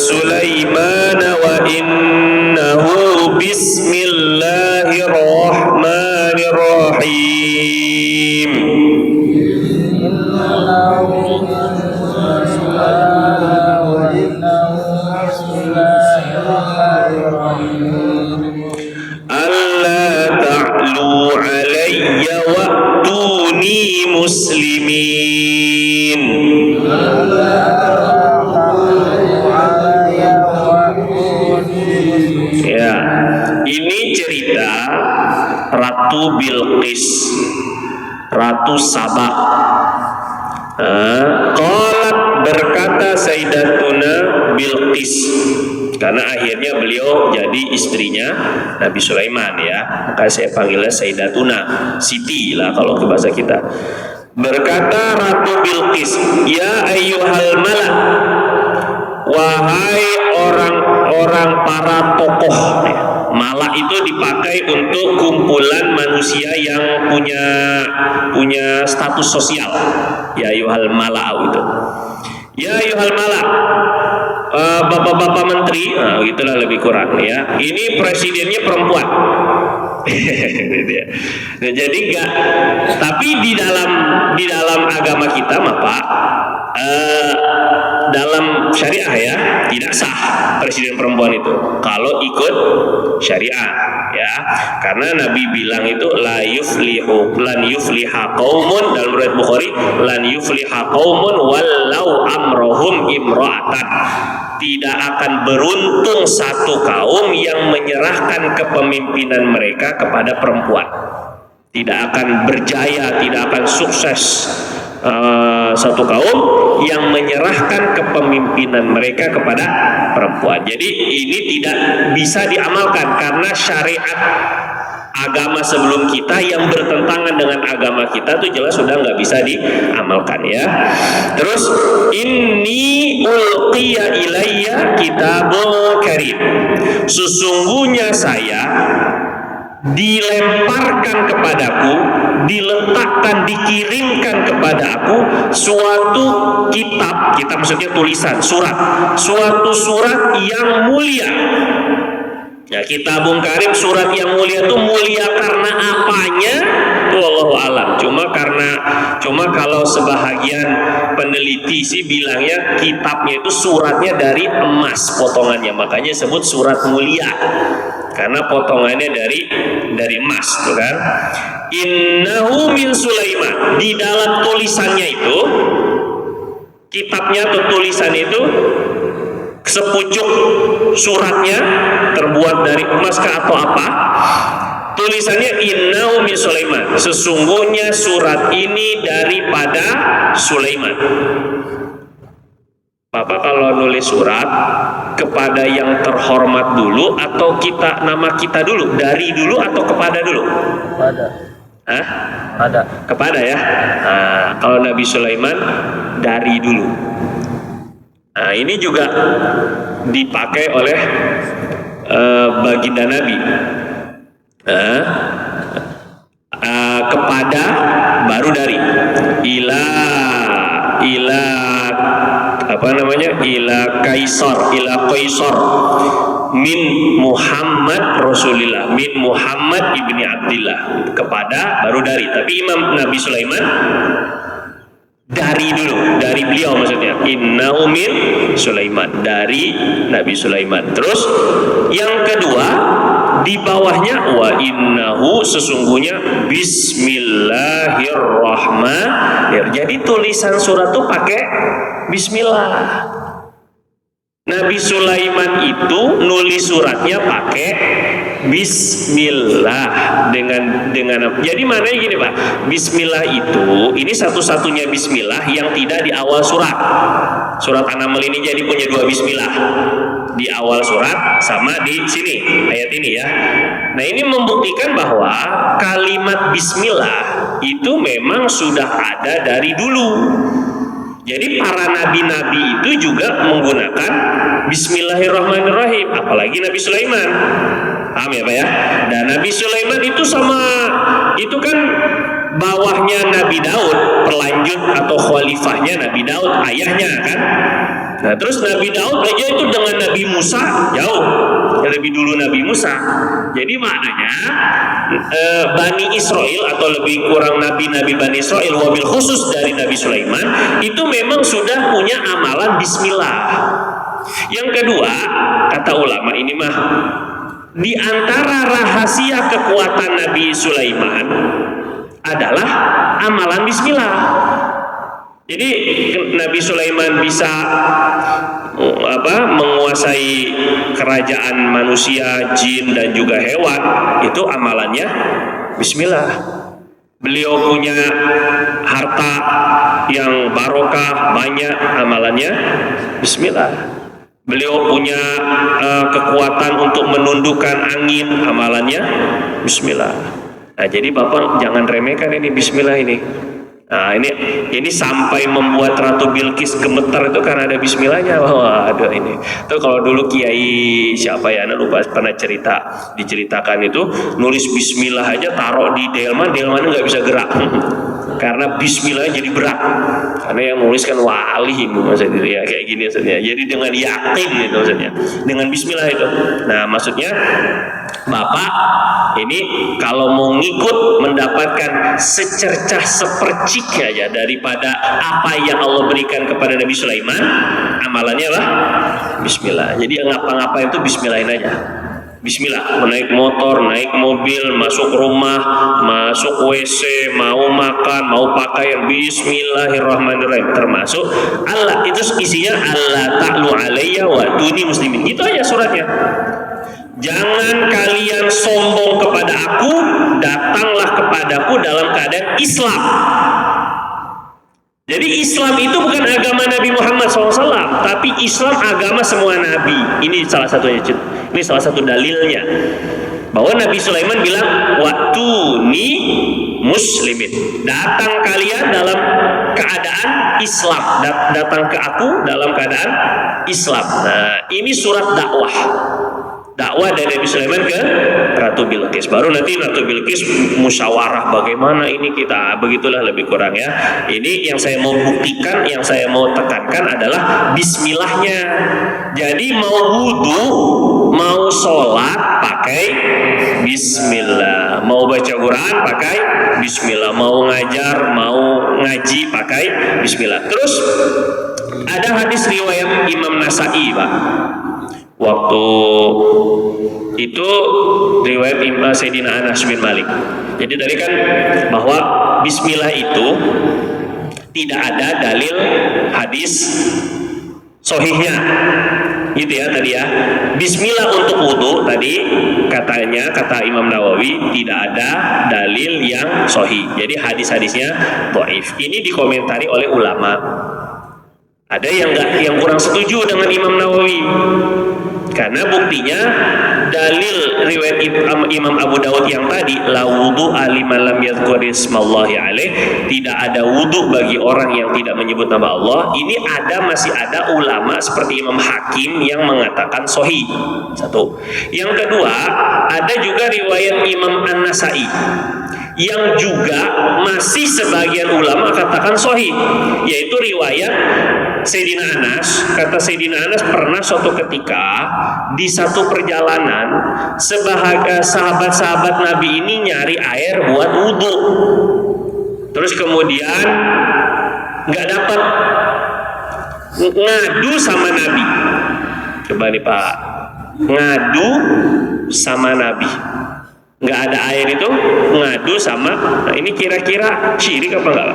Sulaiman wa innahu bismillahirrahmanirrahim. Alla ta'lu alayya wa'tuni muslimin. Ya, ini cerita Ratu Bilqis. Ratu Saba. Qalat, berkata Sayyidatuna Bilqis, karena akhirnya beliau jadi istrinya Nabi Sulaiman ya, maka saya panggilnya Sayyidatuna, Siti lah kalau ke bahasa kita. Berkata Ratu Bilqis, ya ayyuhal malak, wahai orang-orang para tokoh. Malak itu dipakai untuk kumpulan manusia yang punya status sosial. Ya ayyuhal malak itu. Ya ayyuhal malak, bapak-bapak menteri, nah, gitulah lebih kurang ya. Ini presidennya perempuan. Gitu ya. Nah, jadi enggak, tapi di dalam agama kita mah Pak, dalam syariah ya tidak sah presiden perempuan itu kalau ikut syariah ya, karena Nabi bilang itu lan yufliha qaumun, dalam riwayat Bukhari, lan yufliha qaumun walau amrohum imra'atan, tidak akan beruntung satu kaum yang menyerahkan kepemimpinan mereka kepada perempuan, tidak akan berjaya, tidak akan sukses satu kaum yang menyerahkan kepemimpinan mereka kepada perempuan. Jadi ini tidak bisa diamalkan karena syariat agama sebelum kita yang bertentangan dengan agama kita itu jelas sudah nggak bisa diamalkan ya. Terus inni ulqiya ilayya kitabul karim, sesungguhnya saya dilemparkan kepadaku, diletakkan, dikirimkan kepada aku suatu kitab maksudnya tulisan, suatu surat yang mulia. Ya, Kitabun Karim, surat yang mulia itu mulia karena apanya? Itu Wallahu alam. Cuma kalau sebahagian peneliti sih bilangnya kitabnya itu suratnya dari emas potongannya, makanya disebut surat mulia karena potongannya dari emas, tuh kan? Innahu min Sulaiman. Di dalam tulisannya itu, kitabnya atau tulisan itu, sepucuk suratnya terbuat dari emas atau apa? Tulisannya innahu min Sulaiman. Sesungguhnya surat ini daripada Sulaiman. Bapak kalau nulis surat kepada yang terhormat dulu atau nama kita dulu, dari dulu atau kepada dulu? Kepada. Hah? Kepada ya. Nah, kalau Nabi Sulaiman dari dulu. Nah, ini juga dipakai oleh baginda Nabi. Kepada baru dari ila kaisar min Muhammad Rasulillah, min Muhammad ibni Abdillah, kepada baru dari. Tapi Imam Nabi Sulaiman dari dulu, dari beliau maksudnya. Innahu min Sulaiman, dari Nabi Sulaiman. Terus yang kedua di bawahnya wa innahu, sesungguhnya bismillahirrahmanirrahim. Jadi tulisan surat tuh pakai bismillah. Nabi Sulaiman itu nulis suratnya pakai bismillah dengan jadi maknanya gini Pak, bismillah itu ini satu-satunya bismillah yang tidak di awal surat. Surat An-Naml ini jadi punya dua bismillah, di awal surat sama di sini ayat ini ya. Nah, ini membuktikan bahwa kalimat bismillah itu memang sudah ada dari dulu. Jadi para nabi-nabi itu juga menggunakan bismillahirrahmanirrahim, apalagi Nabi Sulaiman. Paham ya Pak ya? Dan Nabi Sulaiman itu itu kan bawahnya Nabi Daud, pelanjut atau khalifahnya Nabi Daud, ayahnya kan. Nah, terus Nabi Daud aja itu dengan Nabi Musa jauh, lebih dulu Nabi Musa. Jadi maknanya Bani Israel atau lebih kurang nabi-nabi Bani Israel, wabil khusus dari Nabi Sulaiman, itu memang sudah punya amalan bismillah. Yang kedua, kata ulama ini mah di antara rahasia kekuatan Nabi Sulaiman adalah amalan bismillah. Jadi Nabi Sulaiman bisa menguasai kerajaan manusia, jin dan juga hewan, itu amalannya bismillah. Beliau punya harta yang barokah, banyak amalannya bismillah. Beliau punya kekuatan untuk menundukkan angin, amalannya bismillah. Nah, jadi Bapak jangan remehkan ini bismillah ini. Nah, ini sampai membuat Ratu Bilqis gemetar itu karena ada bismillahnya. Wah, ada ini. Itu kalau dulu Kiai siapa ya, lupa pernah diceritakan itu nulis bismillah aja taruh di delman nggak bisa gerak. Karena bismillah jadi berat. Karena yang nulis kan wali itu maksudnya ya, kayak gini maksudnya. Jadi dengan yakin itu maksudnya. Dengan bismillah itu. Nah, maksudnya Bapak ini kalau mau ngikut mendapatkan secercah sepercik aja daripada apa yang Allah berikan kepada Nabi Sulaiman, amalannya apa? Bismillah. Jadi yang ngapa-ngapain itu bismillahin aja. Bismillah, naik motor, naik mobil, masuk rumah, masuk WC, mau makan, mau pakaian, bismillahirrahmanirrahim. Termasuk Allah, itu isinya Allah ta'lu alayya wa tuni muslimin. Itu aja suratnya. Jangan kalian sombong kepada aku, datanglah kepadaku dalam keadaan Islam. Jadi Islam itu bukan agama Nabi Muhammad SAW, tapi Islam agama semua Nabi. Ini salah satunya, ini salah satu dalilnya. Bahwa Nabi Sulaiman bilang, "Watuni muslimin." Datang kalian dalam keadaan Islam. Datang ke aku dalam keadaan Islam. Nah, ini surat dakwah. Dakwah dari Nabi Sulaiman ke Ratu Bilqis. Baru nanti Ratu Bilqis musyawarah bagaimana ini kita, begitulah lebih kurang ya. Ini yang saya mau buktikan, yang saya mau tekankan adalah bismillahnya. Jadi mau wudu, mau sholat pakai bismillah, mau baca Quran pakai bismillah, mau ngajar, mau ngaji pakai bismillah. Terus ada hadis riwayat Imam Nasa'i, Pak. Waktu itu riwayat Sayyidina Anas bin Malik. Jadi tadi kan bahwa bismillah itu tidak ada dalil hadis sahihnya. Gitu ya tadi ya. Bismillah untuk wudu tadi kata Imam Nawawi tidak ada dalil yang sahih. Jadi hadis-hadisnya dhaif. Ini dikomentari oleh ulama. Ada yang kurang setuju dengan Imam Nawawi. Karena buktinya dalil riwayat Imam Abu Dawud yang tadi, la wudu liman lam yadhkur ismallahi alaih, tidak ada wudu bagi orang yang tidak menyebut nama Allah. Ini masih ada ulama seperti Imam Hakim yang mengatakan sahih. Satu. Yang kedua, ada juga riwayat Imam An-Nasa'i yang juga masih sebagian ulama katakan sahih, yaitu riwayat Sayyidina Anas. Kata Sayyidina Anas, pernah suatu ketika di satu perjalanan sahabat-sahabat Nabi ini nyari air buat wudhu. Terus kemudian nggak dapat, ngadu sama Nabi. Coba nih Pak, ngadu sama Nabi. Nggak ada air itu, ngadu sama. Nah ini kira-kira syirik apa enggak?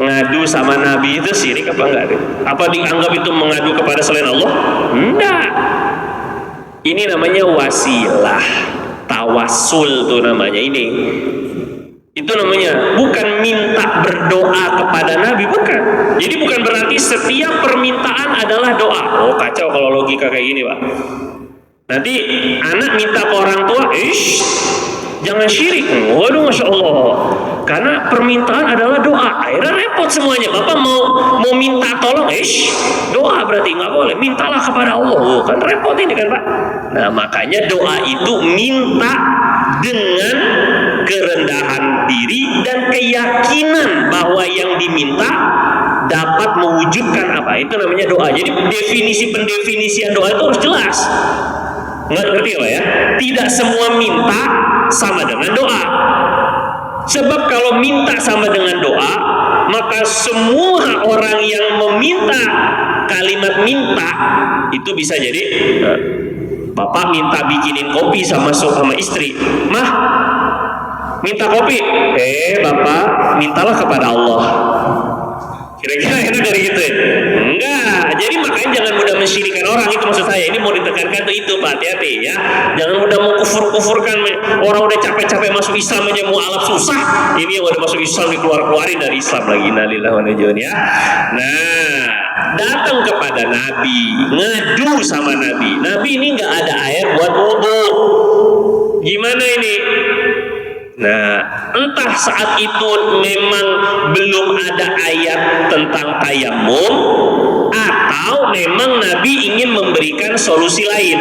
Ngadu sama Nabi itu syirik apa enggak? Apa dianggap itu mengadu kepada selain Allah? Enggak. Ini namanya wasilah, tawassul tuh namanya ini. Itu namanya bukan minta berdoa kepada Nabi, bukan. Jadi bukan berarti setiap permintaan adalah doa. Oh kacau kalau logika kayak gini Pak. Nanti anak minta ke orang tua, jangan syirik. Waduh, masya Allah. Karena permintaan adalah doa. Akhirnya repot semuanya. Bapak mau minta tolong, doa berarti nggak boleh. Mintalah kepada Allah. Oh, kan repot ini kan Pak. Nah makanya doa itu minta dengan kerendahan diri dan keyakinan bahwa yang diminta dapat mewujudkan apa. Itu namanya doa. Jadi pendefinisian doa itu harus jelas. Ngerti apa ya? Tidak semua minta sama dengan doa. Sebab kalau minta sama dengan doa, maka semua orang yang meminta kalimat minta itu bisa jadi Bapak minta bikinin kopi sama istri. Mah, minta kopi. Bapak mintalah kepada Allah. Kira-kira enak dari gitu ya? Enggak, jadi makanya jangan mudah mensyirikan orang, itu maksud saya. Ini mau ditekankan tuh itu, Pak, hati-hati ya. Jangan mudah mengkufur-kufurkan orang udah capek-capek masuk Islam aja mau alap susah. Ini yang udah masuk Islam dikeluar-keluarin dari Islam lagi. Innalillahi wa inna ilaihi raji'un ya. Nah, datang kepada Nabi, ngadu sama Nabi. Nabi ini nggak ada air buat wudu. Gimana ini? Nah, entah saat itu memang belum ada ayat tentang tayamum, atau memang Nabi ingin memberikan solusi lain.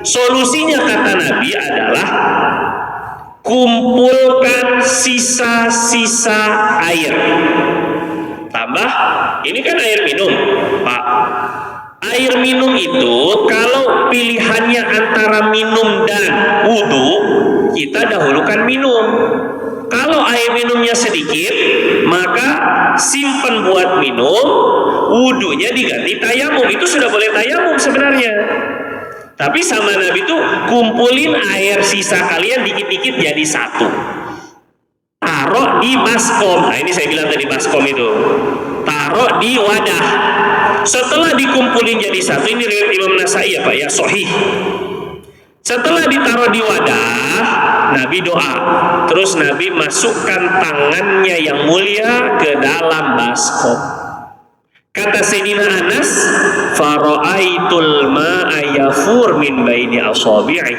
Solusinya kata Nabi adalah kumpulkan sisa-sisa air. Tambah, ini kan air minum, Pak. Air minum itu kalau pilihannya antara minum dan wudhu, kita dahulukan minum. Kalau air minumnya sedikit, maka simpan buat minum, wudhunya diganti tayamum. Itu sudah boleh tayamum sebenarnya. Tapi sama Nabi itu kumpulin air sisa kalian dikit-dikit jadi satu. Taruh di baskom. Nah ini saya bilang tadi baskom itu. Taruh di wadah. Setelah dikumpulin jadi satu, ini riwayat Imam Nasai ya Pak ya, sahih. Setelah ditaruh di wadah, Nabi doa. Terus Nabi masukkan tangannya yang mulia ke dalam baskom. Kata Sayyidina Anas, fara'aitul ma'a yafur min baini asabi'i.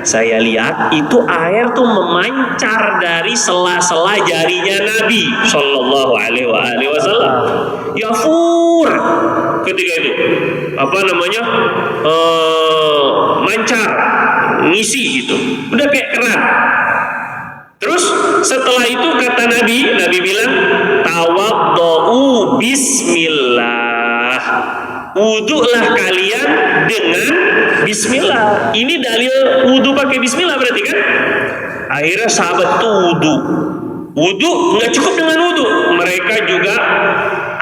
Saya lihat itu air tuh memancar dari sela-sela jarinya Nabi sallallahu alaihi wasallam. Yafur ketika itu apa namanya? Mancar, ngisi gitu. Udah kayak keran. Terus setelah itu kata Nabi bilang tawaddu bismillah. Wudulah kalian dengan bismillah. Ini dalil wudu pakai bismillah berarti kan? Akhirnya sahabat tuh wudu nggak cukup dengan wudu, mereka juga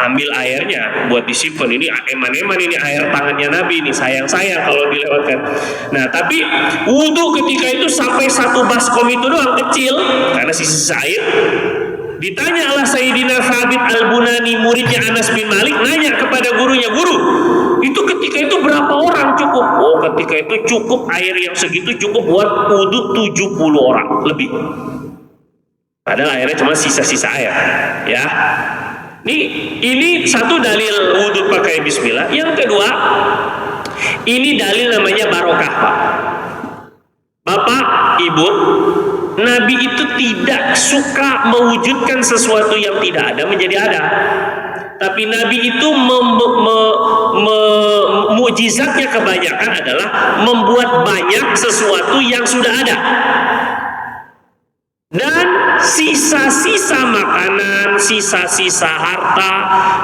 ambil airnya buat disimpan. Ini eman-eman ini air tangannya Nabi ini, sayang-sayang kalau dilewatkan. Nah tapi wudu ketika itu sampai satu baskom itu doang kecil karena sisa air. Ditanya Allah Sayyidina Thabit Al-Bunani, muridnya Anas bin Malik, nanya kepada gurunya, guru itu ketika itu berapa orang cukup? Oh ketika itu cukup, air yang segitu cukup buat wudu 70 orang lebih. Padahal airnya cuma sisa-sisa air ya. Ini satu dalil wudu pakai bismillah. Yang kedua, ini dalil namanya barokah Pak. Bapak, Ibu, Nabi itu tidak suka mewujudkan sesuatu yang tidak ada menjadi ada. Tapi Nabi itu mukjizatnya kebanyakan adalah membuat banyak sesuatu yang sudah ada. Dan sisa-sisa makanan, sisa-sisa harta,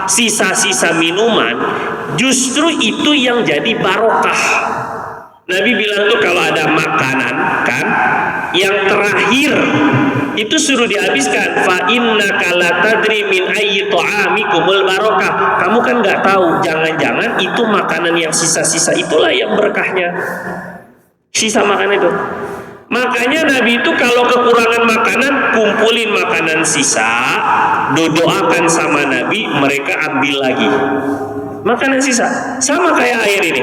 sisa-sisa minuman, justru itu yang jadi barokah. Nabi bilang tuh kalau ada makanan kan yang terakhir itu suruh dihabiskan. Fa innaka la tadri min ayyi ta'amikumul barokah. Kamu kan nggak tahu, jangan-jangan itu makanan yang sisa-sisa itulah yang berkahnya. Sisa makanan itu. Makanya Nabi itu kalau kekurangan makanan, kumpulin makanan sisa, doakan sama Nabi, mereka ambil lagi makanan sisa. Sama kayak air ini.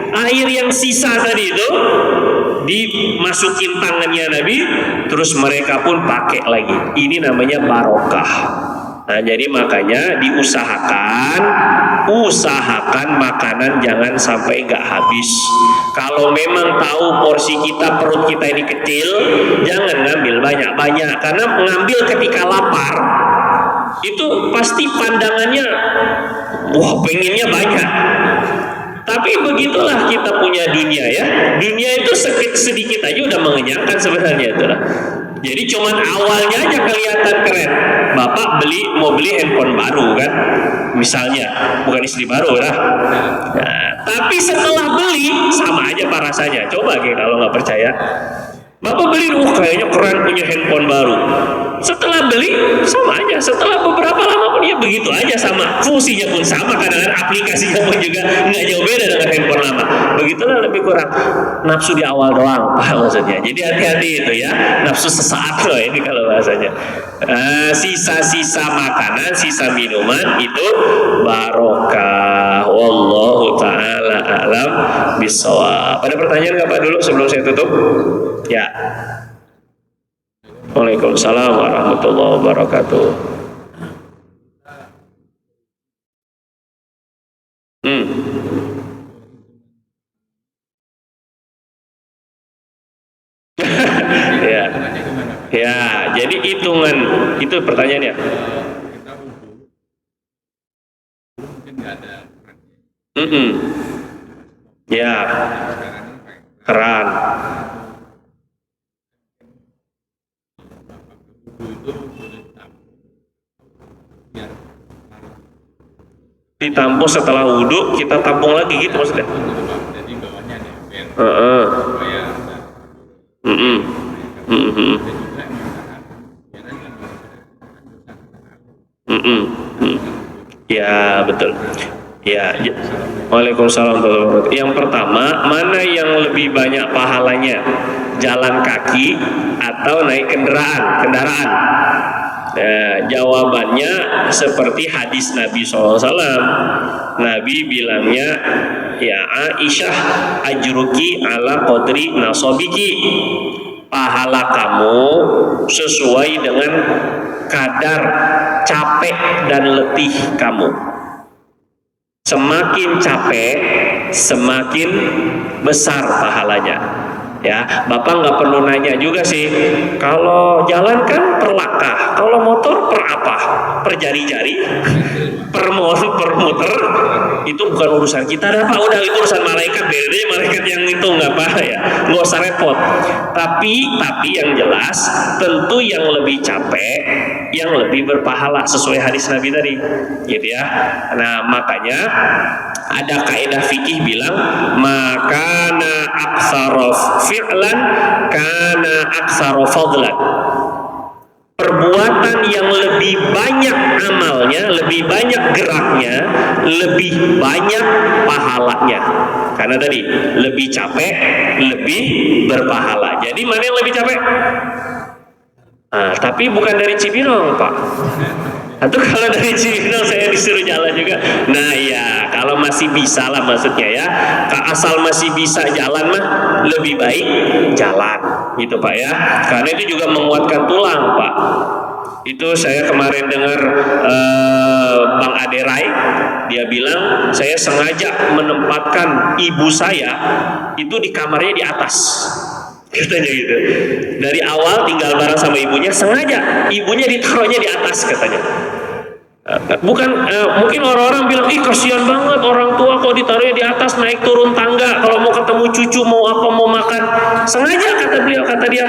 Air yang sisa tadi itu dimasukin tangannya Nabi, terus mereka pun pakai lagi. Ini namanya barokah. Nah, jadi makanya usahakan makanan jangan sampai nggak habis. Kalau memang tahu porsi kita, perut kita ini kecil, jangan ngambil banyak-banyak. Karena mengambil ketika lapar, itu pasti pandangannya, wah pengennya banyak. Tapi begitulah kita punya dunia ya. Dunia itu sedikit aja udah mengenyangkan sebenarnya itu lah. Jadi cuman awalnya aja kelihatan keren. Bapak mau beli handphone baru kan, misalnya, bukan istri baru lah. Nah, tapi setelah beli sama aja Pak rasanya. Coba kalau nggak percaya. Bapak beli, kayaknya keren, punya handphone baru. Setelah beli sama aja, setelah beberapa lama pun ya begitu aja, sama fungsinya pun sama, kadang-kadang aplikasinya pun juga nggak jauh beda dengan handphone lama. Begitulah lebih kurang nafsu di awal doang, paham maksudnya. Jadi hati-hati itu ya, nafsu sesaat loh ini kalau bahasanya. Sisa-sisa makanan, sisa minuman itu barokah. Wallahu taala alam bisawab. Ada pertanyaan nggak Pak dulu sebelum saya tutup? Ya. Waalaikumsalam warahmatullahi wabarakatuh. Ya. Ya, jadi hitungan itu pertanyaannya. Ya. Keran. Ditampung setelah wudhu, kita tampung lagi gitu maksudnya. Ya betul. Ya. Waalaikumsalam warahmatullahi wabarakatuh. Yang pertama, mana yang lebih banyak pahalanya? Jalan kaki atau naik kendaraan? Nah, jawabannya seperti hadis Nabi SAW. Nabi bilangnya, ya Aisyah, ajruki ala qadri nasobiki. Pahala kamu sesuai dengan kadar capek dan letih kamu. Semakin capek, semakin besar pahalanya. Ya, Bapak nggak perlu nanya juga sih. Kalau jalan kan per langkah, kalau motor per apa? Per jari-jari, per muter. Itu bukan urusan kita, dah Pak. Udah itu urusan malaikat, beda malaikat yang itu nggak apa ya, nggak usah repot. Tapi yang jelas, tentu yang lebih capek, yang lebih berpahala sesuai hadis Nabi tadi, gitu ya. Nah makanya ada kaidah fikih bilang makana aktsara fi'lan kana aktsara fadlan. Perbuatan yang lebih banyak amalnya, lebih banyak geraknya, lebih banyak pahalanya. Karena tadi lebih capek, lebih berpahala. Jadi mana yang lebih capek? Tapi bukan dari Cibinong, Pak. Atau kalau dari Cibinong saya disuruh jalan juga. Nah ya, kalau masih bisa lah maksudnya ya. Asal masih bisa jalan mah lebih baik jalan, gitu Pak ya. Karena itu juga menguatkan tulang, Pak. Itu saya kemarin dengar Bang Aderai, dia bilang saya sengaja menempatkan ibu saya itu di kamarnya di atas. Katanya gitu. Dari awal tinggal bareng sama ibunya, sengaja ibunya ditaruhnya di atas katanya. Bukan mungkin orang-orang bilang, ih kasihan banget orang tua kok ditaruhnya di atas, naik turun tangga kalau mau ketemu cucu, mau apa, mau makan. Sengaja kata beliau, kata dia.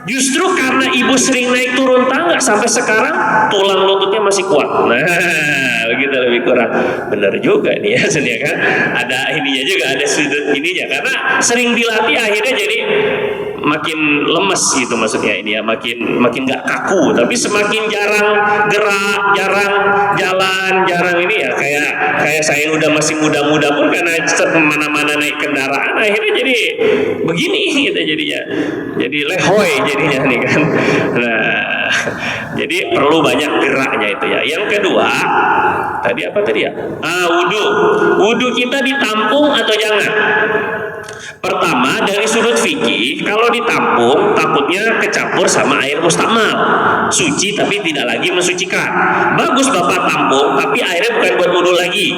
Justru karena ibu sering naik turun tangga sampai sekarang tulang lututnya masih kuat. Nah, begitu lebih kurang. Benar juga nih ya, sebenarnya kan. Ada ininya juga, ada sudut ininya karena sering dilatih akhirnya jadi makin lemes gitu maksudnya ini ya, makin nggak kaku, tapi semakin jarang gerak, jarang jalan, jarang ini ya kayak saya udah masih muda-muda pun karena kemana-mana naik kendaraan akhirnya jadi begini gitu jadinya, jadi lehoy jadinya nih kan. Nah, jadi perlu banyak geraknya itu ya. Yang kedua tadi apa tadi ya? Wudhu kita ditampung atau jangan? Pertama, dari sudut fikih, kalau ditampung takutnya kecampur sama air mustamal, suci tapi tidak lagi mensucikan. Bagus Bapak tampung, tapi airnya bukan buat wudhu lagi.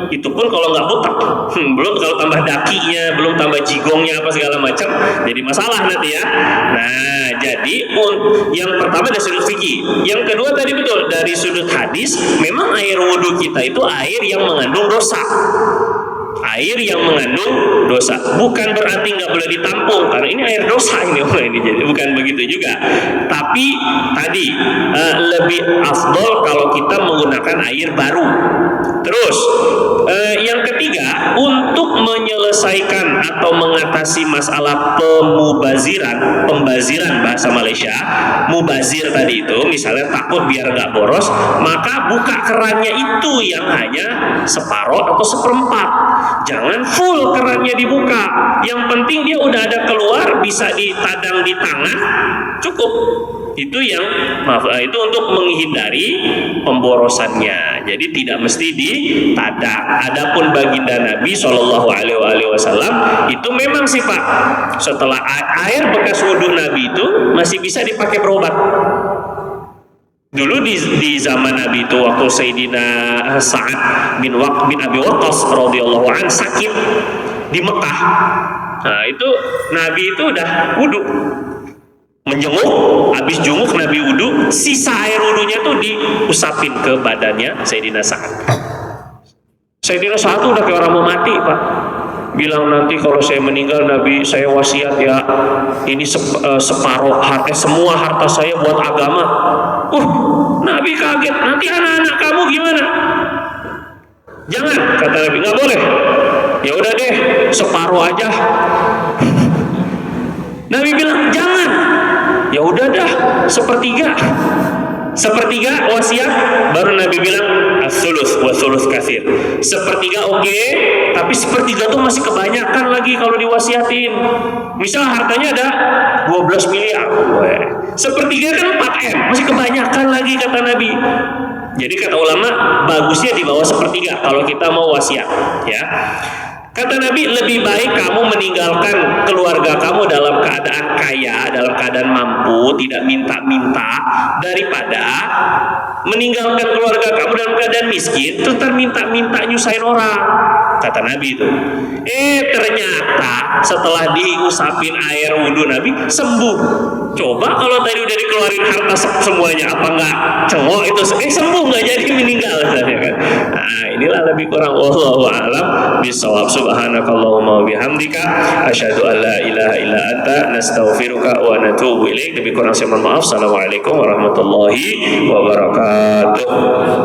Itu pun kalau nggak mutlak, belum kalau tambah dakinya, belum tambah jigongnya apa segala macam, jadi masalah nanti ya. Nah, jadi yang pertama dari sudut fikih. Yang kedua tadi betul dari sudut hadis, memang air wudhu kita itu air yang mengandung dosa. Air yang mengandung dosa, bukan berarti nggak boleh ditampung karena ini air dosa ini jadi bukan begitu juga. Tapi tadi lebih afdol kalau kita menggunakan air baru. Terus yang ketiga, untuk menyelesaikan menyelesaikan atau mengatasi masalah pembaziran bahasa Malaysia, mubazir tadi itu, misalnya takut biar nggak boros, maka buka kerannya itu yang hanya separuh atau seperempat. Jangan full kerannya dibuka. Yang penting dia udah ada keluar, bisa ditadang di tangan, cukup. Itu itu untuk menghindari pemborosannya. Jadi tidak mesti ditadang. Adapun baginda Nabi Shallallahu Alaihi Wasallam itu memang sih Pak, setelah air bekas wudhu Nabi itu masih bisa dipakai berobat. Dulu di zaman Nabi itu waktu Sayyidina Sa'ad bin Abi Waqqas radhiyallahu an sakit di Mekah. Nah, itu Nabi itu udah wudhu, menjenguk, habis junguk Nabi wudhu, sisa air wudhunya tuh diusapin ke badannya Sayyidina Sa'ad. Sayyidina Sa'ad tuh udah kayak orang mau mati Pak, bilang nanti kalau saya meninggal Nabi saya wasiat ya ini separuh harta, semua harta saya buat agama. Nabi kaget, nanti anak-anak kamu gimana? Jangan, kata Nabi, nggak boleh. Ya udah deh, separuh aja. Nabi bilang jangan. Ya udah dah, sepertiga wasiat. Baru Nabi bilang as-sulus wa sulus katsir. Sepertiga oke, tapi sepertiga tuh masih kebanyakan lagi kalau diwasiatin. Misal hartanya ada 12 miliar. Sepertiga kan 4M, masih kebanyakan lagi kata Nabi. Jadi kata ulama bagusnya di bawah sepertiga kalau kita mau wasiat, ya. Kata Nabi, lebih baik kamu meninggalkan keluarga kamu dalam keadaan kaya, dalam keadaan mampu, tidak minta-minta, daripada meninggalkan keluarga kamu dalam keadaan miskin, terus minta-minta nyusahin orang. Kata Nabi itu. Ternyata setelah diusapin air wudhu Nabi sembuh. Coba kalau tadi udah dikeluarin harta semuanya, apa enggak cengok itu sembuh, nggak jadi meninggal kan? Nah, inilah lebih kurang wallahu a'lam bishawab. Subhanakallahumma wa bihamdika asyhadu an la ilaha illa anta nastaghfiruka wa natubu ilaik. Lebih kurang saya mohon maaf. Assalamualaikum warahmatullahi wabarakatuh.